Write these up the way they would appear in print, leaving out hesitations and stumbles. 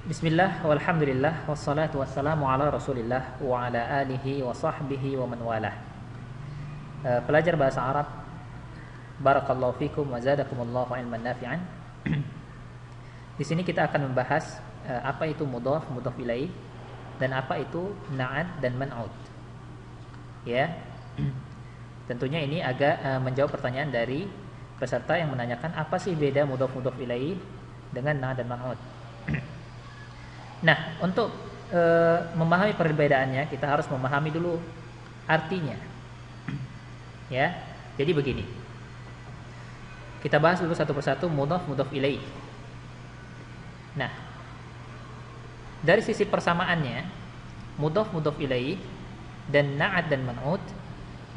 Bismillah, walhamdulillah, wassalatu wassalamu ala rasulillah wa ala alihi wa sahbihi wa man walah. Pelajar bahasa Arab, barakallahu fikum wa zadakumullahu ilman nafi'an. Di sini kita akan membahas apa itu mudhaf, mudhaf ilaih, dan apa itu na'at dan man'ut. Ya. Tentunya ini agak menjawab pertanyaan dari peserta yang menanyakan apa sih beda mudhaf, mudhaf ilaih dengan na'at dan man'ut. Nah, untuk memahami perbedaannya, kita harus memahami dulu artinya. Ya, jadi begini. Kita bahas dulu satu persatu mudhaf, mudhaf ilaih. Nah, dari sisi persamaannya, mudhaf, mudhaf ilaih dan na'at dan man'ut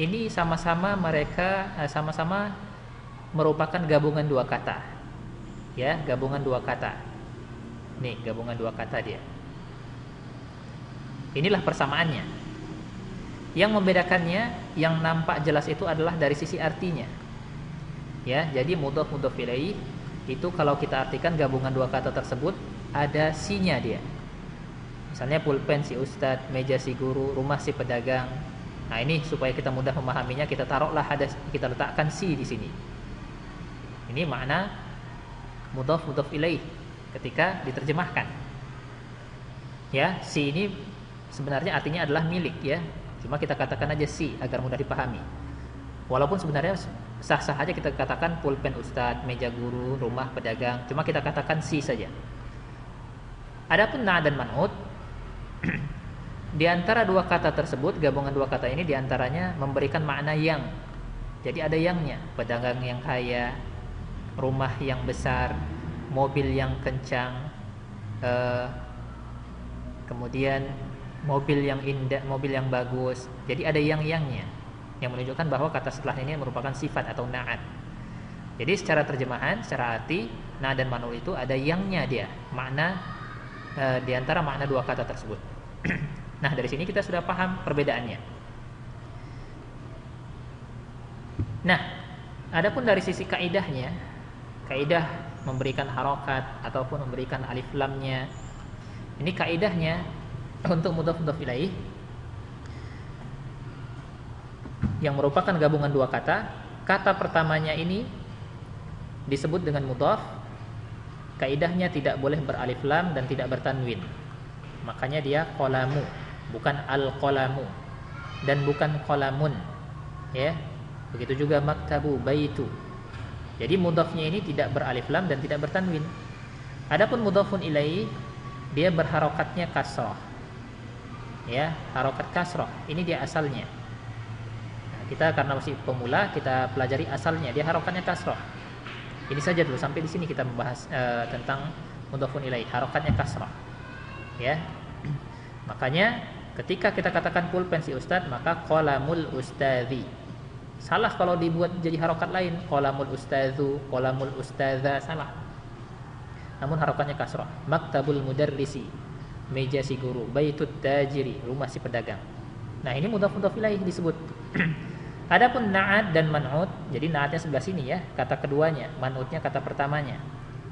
ini sama-sama mereka sama-sama merupakan gabungan dua kata. Ya, gabungan dua kata. Nih, gabungan dua kata dia. Inilah persamaannya. Yang membedakannya, yang nampak jelas itu adalah dari sisi artinya. Ya, jadi mudhaf, mudhaf ilaih itu kalau kita artikan gabungan dua kata tersebut ada sinya dia. Misalnya pulpen si ustadz, meja si guru, rumah si pedagang. Nah, ini supaya kita mudah memahaminya, kita taruhlah kita letakkan si di sini. Ini makna mudhaf, mudhaf ilaih ketika diterjemahkan. Ya, si ini sebenarnya artinya adalah milik ya. Cuma kita katakan aja si agar mudah dipahami. Walaupun sebenarnya sah-sah aja kita katakan pulpen ustadz, meja guru, rumah pedagang. Cuma kita katakan si saja. Adapun na dan man'ut di antara dua kata tersebut, gabungan dua kata ini di antaranya memberikan makna yang. Jadi ada yangnya, pedagang yang kaya, rumah yang besar, mobil yang kencang, kemudian mobil yang indah, mobil yang bagus. Jadi ada yang-yangnya yang menunjukkan bahwa kata setelah ini merupakan sifat atau na'at. Jadi secara terjemahan, secara arti, na dan man'ut itu ada yangnya dia, makna di antara makna dua kata tersebut. Nah, dari sini kita sudah paham perbedaannya. Nah, adapun dari sisi kaidahnya, kaidah memberikan harokat ataupun memberikan alif lamnya. Ini kaidahnya untuk mudhaf, mudhaf ilaih yang merupakan gabungan dua kata. Kata pertamanya ini disebut dengan mudhaf. Kaidahnya tidak boleh beralif lam dan tidak bertanwin. Makanya dia qalamu, bukan al-qalamu dan bukan qalamun. Ya. Begitu juga maktabu, baitu. Jadi mudhafnya ini tidak beralif lam dan tidak bertanwin. Adapun mudhafun ilaih dia berharokatnya kasrah. Ya, harokat kasrah. Ini dia asalnya. Nah, kita karena masih pemula, kita pelajari asalnya. Dia harokatnya kasrah. Ini saja dulu, sampai di sini kita membahas tentang mudhafun ilaih, harokatnya kasrah. Ya. Makanya ketika kita katakan pulpen si ustadz, maka qalamul ustadzi. Salah kalau dibuat jadi harokat lain, qalamul ustadzu, qalamul ustadza, salah. Namun harokatnya kasrah. Maktabul mudarrisi, meja si guru, baitut tajiri, rumah si pedagang. Nah, ini mudhaf, mudhaf ilaih disebut. Adapun na'at dan man'ut, jadi na'atnya sebelah sini ya, kata keduanya, man'utnya kata pertamanya.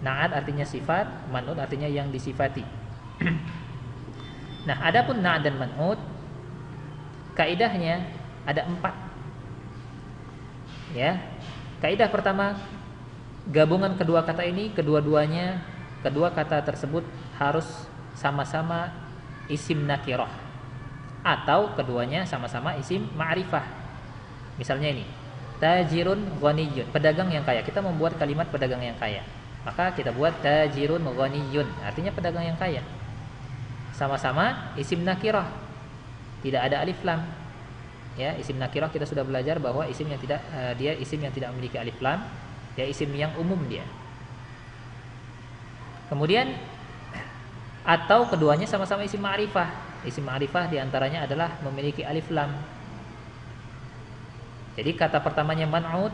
Na'at artinya sifat, man'ut artinya yang disifati. Nah, adapun na'at dan man'ut, kaidahnya ada 4. Ya, kaidah pertama, gabungan kedua kata ini, kedua kata tersebut harus sama-sama isim nakirah atau keduanya sama-sama isim ma'rifah. Misalnya ini, tajirun ghaniyun, pedagang yang kaya. Kita membuat kalimat pedagang yang kaya, maka kita buat tajirun ghaniyun, artinya pedagang yang kaya. Sama-sama isim nakirah, tidak ada alif lam. Ya, isim nakirah kita sudah belajar bahwa isim yang tidak dia isim yang tidak memiliki alif lam, dia isim yang umum dia. Kemudian atau keduanya sama-sama isim ma'rifah. Isim ma'rifah diantaranya adalah memiliki alif lam. Jadi kata pertamanya man'ut,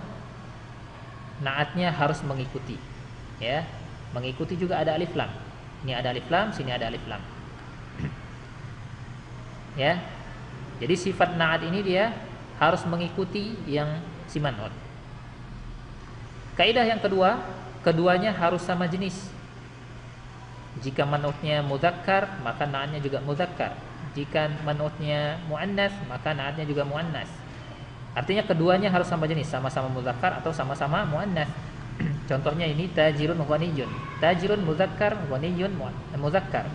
na'atnya harus mengikuti. Ya, mengikuti juga ada alif lam. Ini ada alif lam, sini ada alif lam. Ya. Jadi sifat na'at ini dia harus mengikuti yang si man'ut. Kaidah yang kedua, keduanya harus sama jenis. Jika man'utnya mudzakkar, maka na'atnya juga mudzakkar. Jika man'utnya muannas, maka na'atnya juga muannas. Artinya keduanya harus sama jenis, sama-sama mudzakkar atau sama-sama muannas. Contohnya ini tajirun ghaniyun. Tajirun mudzakkar, ghaniyun mudzakkar.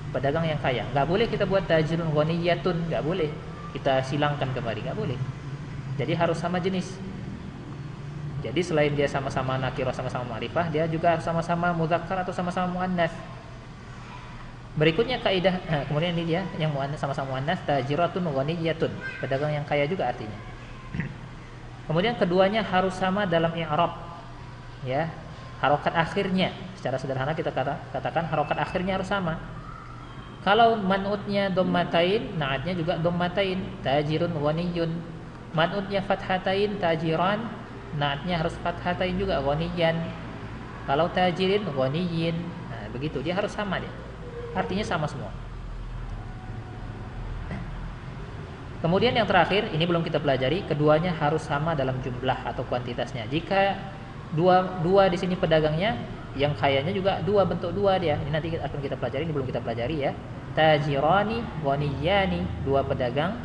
Pedagang yang kaya. Enggak boleh kita buat tajirun ghaniyatun, enggak boleh. Kita silangkan kembali, enggak boleh. Jadi harus sama jenis. Jadi selain dia sama-sama nakirah, sama-sama ma'rifah, dia juga sama-sama mudzakkar atau sama-sama muannas. Berikutnya kaidah, kemudian ini dia yang muannas sama-sama muannas, tajiratun ghaniyatun, pedagang yang kaya juga artinya. Kemudian keduanya harus sama dalam i'rab. Ya, harokat akhirnya secara sederhana kita katakan harokat akhirnya harus sama. Kalau man'utnya dhammatain, na'atnya juga dhammatain, tajirun ghaniyun. Man'utnya fathatain, tajiran, na'atnya harus fathatain juga, ghaniyan. Kalau tajirin, ghaniyin. Nah, begitu, dia harus sama dia. Artinya sama semua. Kemudian yang terakhir, ini belum kita pelajari, keduanya harus sama dalam jumlah atau kuantitasnya. Jika dua di sini pedagangnya, yang kayanya juga bentuk dua dia. Ini nanti akan kita pelajari, ini belum kita pelajari ya. Tajirani, ghaniyani, dua pedagang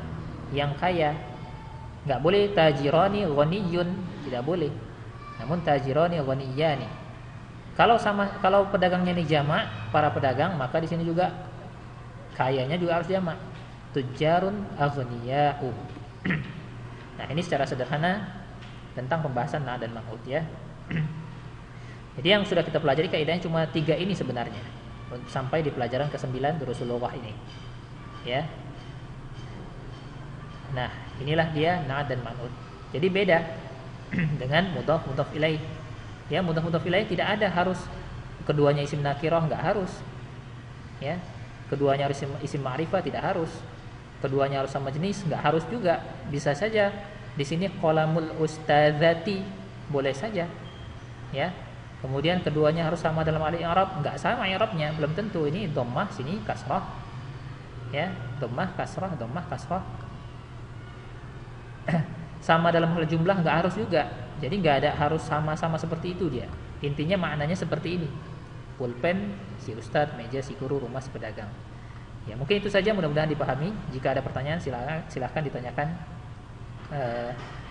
yang kaya. Enggak boleh tajirani ghaniyun, tidak boleh. Namun tajirani ghaniyani. Kalau pedagangnya ini jamak, para pedagang, maka di sini juga kayanya juga harus jamak. Tujarun aghniya'u. Nah, ini secara sederhana tentang pembahasan na dan ma'ud ya. Jadi yang sudah kita pelajari kaidahnya cuma 3 ini sebenarnya sampai di pelajaran ke-9 Durusul Lughah ini. Ya. Nah, inilah dia na dan ma'ud. Jadi beda dengan mudhaf ilaih. Ya, mudhaf ilaih tidak ada harus keduanya isim nakirah, enggak harus. Ya. Keduanya harus isim ma'rifah, tidak harus. Keduanya harus sama jenis, enggak harus juga. Bisa saja di sini qalamul ustadzati, boleh saja. Ya. Kemudian keduanya harus sama dalam al-i'rab, enggak sama i'rabnya, belum tentu. Ini dhammah, sini kasrah. Ya, dhammah kasrah, dhammah kasrah. Sama dalam hal jumlah enggak harus juga. Jadi enggak ada harus sama-sama seperti itu dia. Intinya maknanya seperti ini. Pulpen si ustadz, meja si guru, rumah si pedagang. Ya, mungkin itu saja, mudah-mudahan dipahami. Jika ada pertanyaan silakan ditanyakan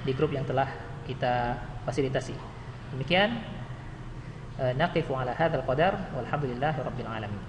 di grup yang telah kita fasilitasi. Demikian naqifu ala hadzal qadar walhamdulillahirabbil alamin.